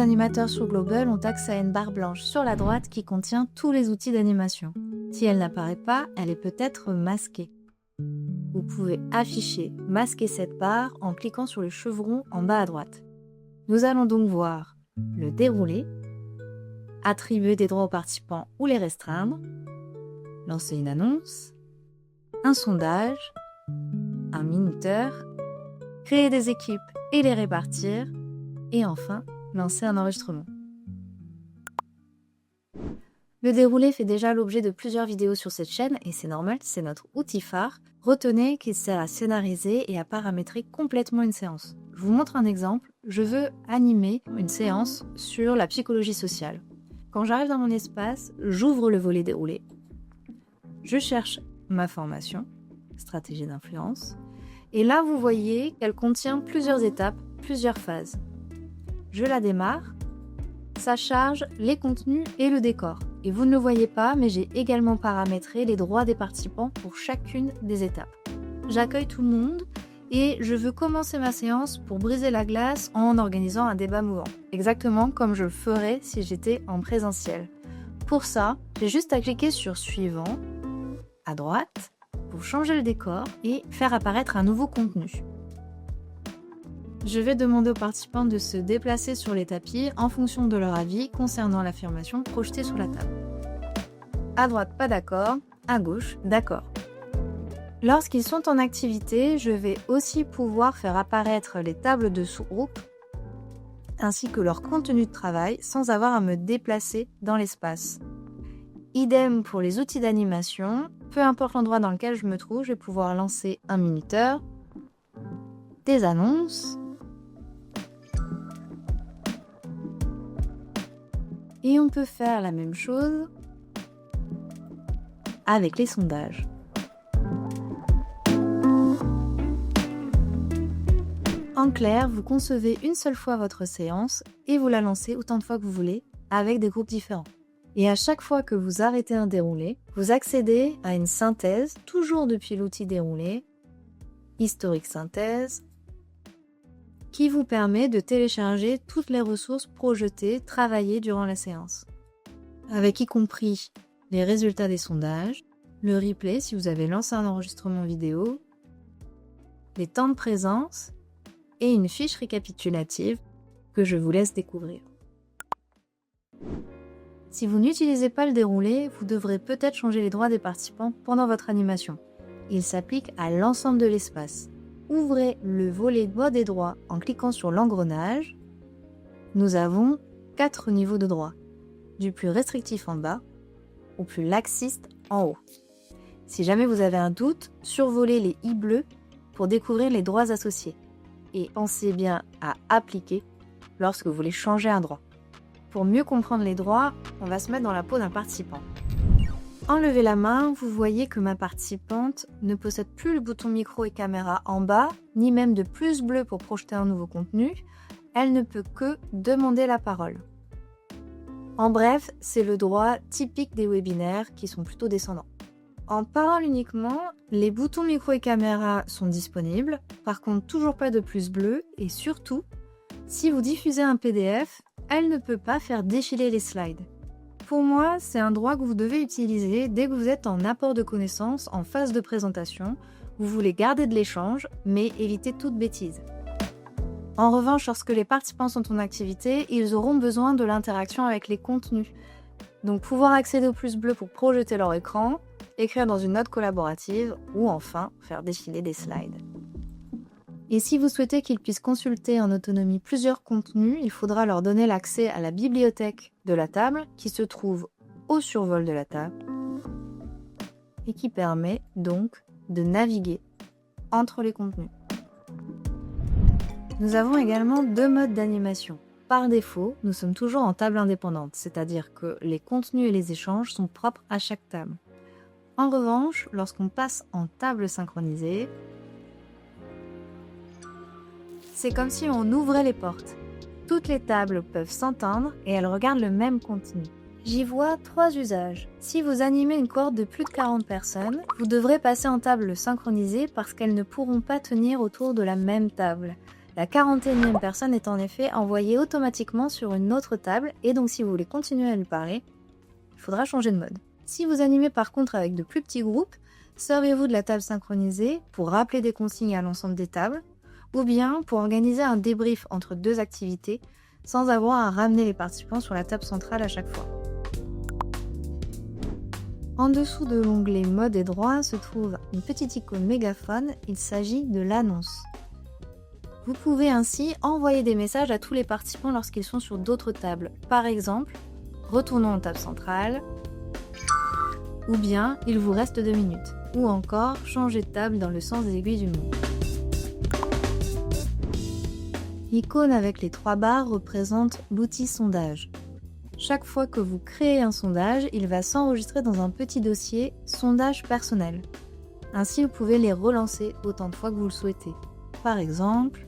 animateurs sur Global ont accès à une barre blanche sur la droite qui contient tous les outils d'animation. Si elle n'apparaît pas, elle est peut-être masquée. Vous pouvez afficher, masquer cette barre en cliquant sur le chevron en bas à droite. Nous allons donc voir le déroulé, attribuer des droits aux participants ou les restreindre, lancer une annonce, un sondage, un minuteur, créer des équipes et les répartir, et enfin, lancer un enregistrement. Le déroulé fait déjà l'objet de plusieurs vidéos sur cette chaîne et c'est normal, c'est notre outil phare. Retenez qu'il sert à scénariser et à paramétrer complètement une séance. Je vous montre un exemple. Je veux animer une séance sur la psychologie sociale. Quand j'arrive dans mon espace, j'ouvre le volet déroulé. Je cherche ma formation, stratégie d'influence. Et là, vous voyez qu'elle contient plusieurs étapes, plusieurs phases. Je la démarre. Ça charge les contenus et le décor. Et vous ne le voyez pas, mais j'ai également paramétré les droits des participants pour chacune des étapes. J'accueille tout le monde et je veux commencer ma séance pour briser la glace en organisant un débat mouvant. Exactement comme je le ferais si j'étais en présentiel. Pour ça, j'ai juste à cliquer sur Suivant, à droite, pour changer le décor et faire apparaître un nouveau contenu. Je vais demander aux participants de se déplacer sur les tapis en fonction de leur avis concernant l'affirmation projetée sur la table. À droite, pas d'accord. À gauche, d'accord. Lorsqu'ils sont en activité, je vais aussi pouvoir faire apparaître les tables de sous-groupe ainsi que leur contenu de travail sans avoir à me déplacer dans l'espace. Idem pour les outils d'animation. Peu importe l'endroit dans lequel je me trouve, je vais pouvoir lancer un minuteur, des annonces, et on peut faire la même chose avec les sondages. En clair, vous concevez une seule fois votre séance et vous la lancez autant de fois que vous voulez avec des groupes différents. Et à chaque fois que vous arrêtez un déroulé, vous accédez à une synthèse, toujours depuis l'outil déroulé, historique synthèse, qui vous permet de télécharger toutes les ressources projetées, travaillées durant la séance. Avec y compris les résultats des sondages, le replay si vous avez lancé un enregistrement vidéo, les temps de présence et une fiche récapitulative que je vous laisse découvrir. Si vous n'utilisez pas le déroulé, vous devrez peut-être changer les droits des participants pendant votre animation. Il s'applique à l'ensemble de l'espace. Ouvrez le volet mode des droits en cliquant sur l'engrenage. Nous avons 4 niveaux de droits, du plus restrictif en bas au plus laxiste en haut. Si jamais vous avez un doute, survolez les i bleus pour découvrir les droits associés. Et pensez bien à appliquer lorsque vous voulez changer un droit. Pour mieux comprendre les droits, on va se mettre dans la peau d'un participant. Enlevez la main, vous voyez que ma participante ne possède plus le bouton micro et caméra en bas, ni même de plus bleu pour projeter un nouveau contenu. Elle ne peut que demander la parole. En bref, c'est le droit typique des webinaires qui sont plutôt descendants. En parole uniquement, les boutons micro et caméra sont disponibles, par contre toujours pas de plus bleu et surtout, si vous diffusez un PDF, elle ne peut pas faire défiler les slides. Pour moi, c'est un droit que vous devez utiliser dès que vous êtes en apport de connaissances, en phase de présentation. Vous voulez garder de l'échange, mais éviter toute bêtise. En revanche, lorsque les participants sont en activité, ils auront besoin de l'interaction avec les contenus. Donc pouvoir accéder au plus bleu pour projeter leur écran, écrire dans une note collaborative ou enfin faire défiler des slides. Et si vous souhaitez qu'ils puissent consulter en autonomie plusieurs contenus, il faudra leur donner l'accès à la bibliothèque de la table qui se trouve au survol de la table et qui permet donc de naviguer entre les contenus. Nous avons également 2 modes d'animation. Par défaut, nous sommes toujours en table indépendante, c'est-à-dire que les contenus et les échanges sont propres à chaque table. En revanche, lorsqu'on passe en table synchronisée, c'est comme si on ouvrait les portes. Toutes les tables peuvent s'entendre et elles regardent le même contenu. J'y vois 3 usages. Si vous animez une cohorte de plus de 40 personnes, vous devrez passer en table synchronisée parce qu'elles ne pourront pas tenir autour de la même table. La 41e personne est en effet envoyée automatiquement sur une autre table et donc si vous voulez continuer à lui parler, il faudra changer de mode. Si vous animez par contre avec de plus petits groupes, servez-vous de la table synchronisée pour rappeler des consignes à l'ensemble des tables ou bien pour organiser un débrief entre deux activités sans avoir à ramener les participants sur la table centrale à chaque fois. En dessous de l'onglet mode et droit se trouve une petite icône mégaphone, il s'agit de l'annonce. Vous pouvez ainsi envoyer des messages à tous les participants lorsqu'ils sont sur d'autres tables. Par exemple, retournons en table centrale, ou bien il vous reste 2 minutes, ou encore changer de table dans le sens des aiguilles du monde. L'icône avec les 3 barres représente l'outil sondage. Chaque fois que vous créez un sondage, il va s'enregistrer dans un petit dossier sondage personnel. Ainsi, vous pouvez les relancer autant de fois que vous le souhaitez. Par exemple,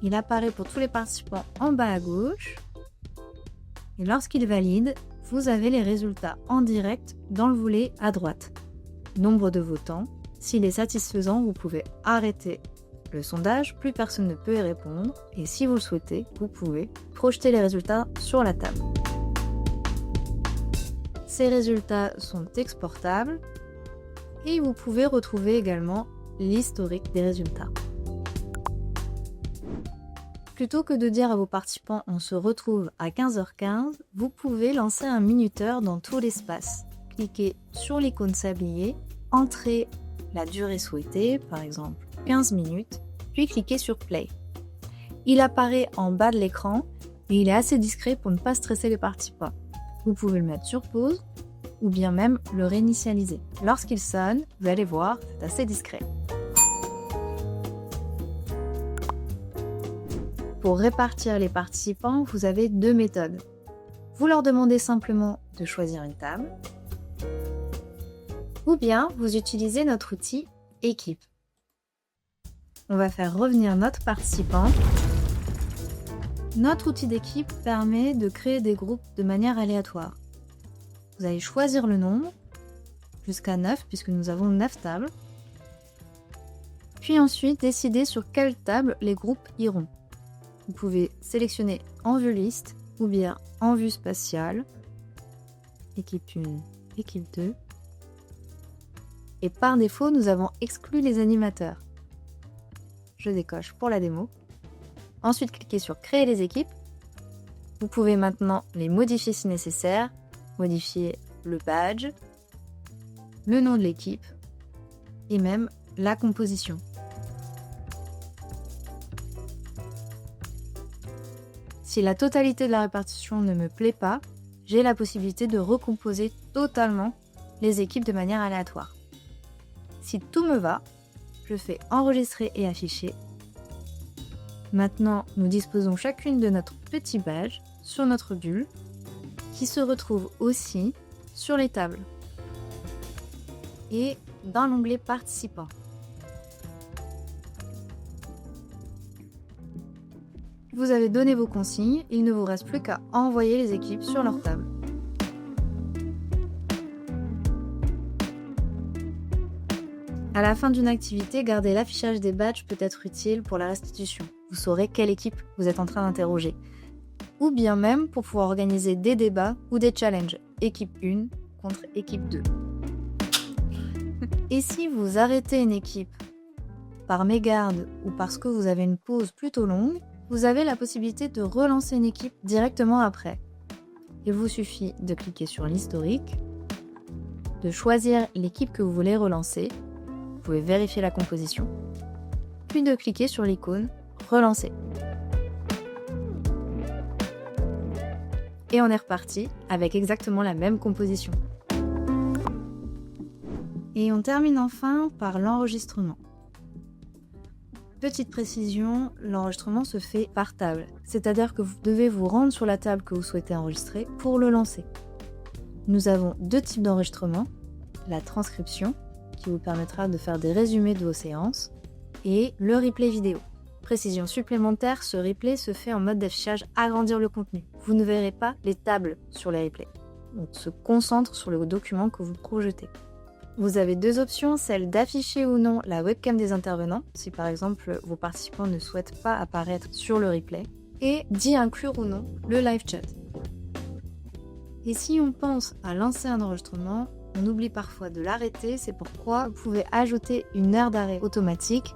il apparaît pour tous les participants en bas à gauche. Et lorsqu'il valide, vous avez les résultats en direct dans le volet à droite. Nombre de votants. S'il est satisfaisant, vous pouvez arrêter le sondage, plus personne ne peut y répondre. Et si vous le souhaitez, vous pouvez projeter les résultats sur la table. Ces résultats sont exportables et vous pouvez retrouver également l'historique des résultats. Plutôt que de dire à vos participants « on se retrouve à 15h15 », vous pouvez lancer un minuteur dans tout l'espace. Cliquez sur l'icône sablier, entrez la durée souhaitée, par exemple 15 minutes, puis cliquez sur Play. Il apparaît en bas de l'écran et il est assez discret pour ne pas stresser les participants. Vous pouvez le mettre sur pause ou bien même le réinitialiser. Lorsqu'il sonne, vous allez voir, c'est assez discret. Pour répartir les participants, vous avez 2 méthodes. Vous leur demandez simplement de choisir une table, ou bien vous utilisez notre outil Équipe. On va faire revenir notre participant. Notre outil d'équipe permet de créer des groupes de manière aléatoire. Vous allez choisir le nombre, jusqu'à 9 puisque nous avons 9 tables, puis ensuite décider sur quelle table les groupes iront. Vous pouvez sélectionner en vue liste ou bien en vue spatiale, équipe 1, équipe 2. Et par défaut, nous avons exclu les animateurs. Je décoche pour la démo. Ensuite, cliquez sur créer les équipes. Vous pouvez maintenant les modifier si nécessaire, modifier le badge, le nom de l'équipe et même la composition. Si la totalité de la répartition ne me plaît pas, j'ai la possibilité de recomposer totalement les équipes de manière aléatoire. Si tout me va, je fais enregistrer et afficher. Maintenant, nous disposons chacune de notre petit badge sur notre bulle qui se retrouve aussi sur les tables et dans l'onglet participants. Vous avez donné vos consignes, il ne vous reste plus qu'à envoyer les équipes sur leur table. À la fin d'une activité, garder l'affichage des badges peut être utile pour la restitution. Vous saurez quelle équipe vous êtes en train d'interroger. Ou bien même pour pouvoir organiser des débats ou des challenges. Équipe 1 contre équipe 2. Et si vous arrêtez une équipe par mégarde ou parce que vous avez une pause plutôt longue, vous avez la possibilité de relancer une équipe directement après. Il vous suffit de cliquer sur l'historique, de choisir l'équipe que vous voulez relancer. Vous pouvez vérifier la composition, puis de cliquer sur l'icône « Relancer ». Et on est reparti avec exactement la même composition. Et on termine enfin par l'enregistrement. Petite précision, l'enregistrement se fait par table, c'est-à-dire que vous devez vous rendre sur la table que vous souhaitez enregistrer pour le lancer. Nous avons 2 types d'enregistrement, la transcription, qui vous permettra de faire des résumés de vos séances, et le replay vidéo. Précision supplémentaire, ce replay se fait en mode d'affichage agrandir le contenu. Vous ne verrez pas les tables sur les replays. On se concentre sur le document que vous projetez. Vous avez deux options, celle d'afficher ou non la webcam des intervenants, si par exemple vos participants ne souhaitent pas apparaître sur le replay, et d'y inclure ou non le live chat. Et si on pense à lancer un enregistrement, on oublie parfois de l'arrêter, c'est pourquoi vous pouvez ajouter une heure d'arrêt automatique.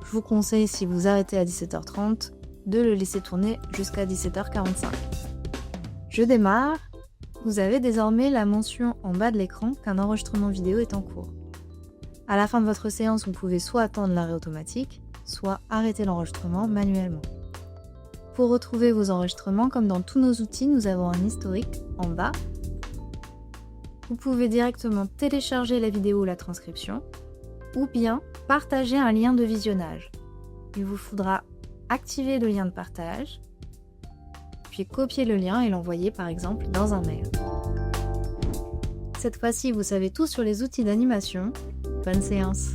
Je vous conseille, si vous arrêtez à 17h30, de le laisser tourner jusqu'à 17h45. Je démarre. Vous avez désormais la mention en bas de l'écran qu'un enregistrement vidéo est en cours. À la fin de votre séance, vous pouvez soit attendre l'arrêt automatique, soit arrêter l'enregistrement manuellement. Pour retrouver vos enregistrements, comme dans tous nos outils, nous avons un historique en bas. Vous pouvez directement télécharger la vidéo ou la transcription, ou bien partager un lien de visionnage. Il vous faudra activer le lien de partage, puis copier le lien et l'envoyer par exemple dans un mail. Cette fois-ci, vous savez tout sur les outils d'animation. Bonne séance!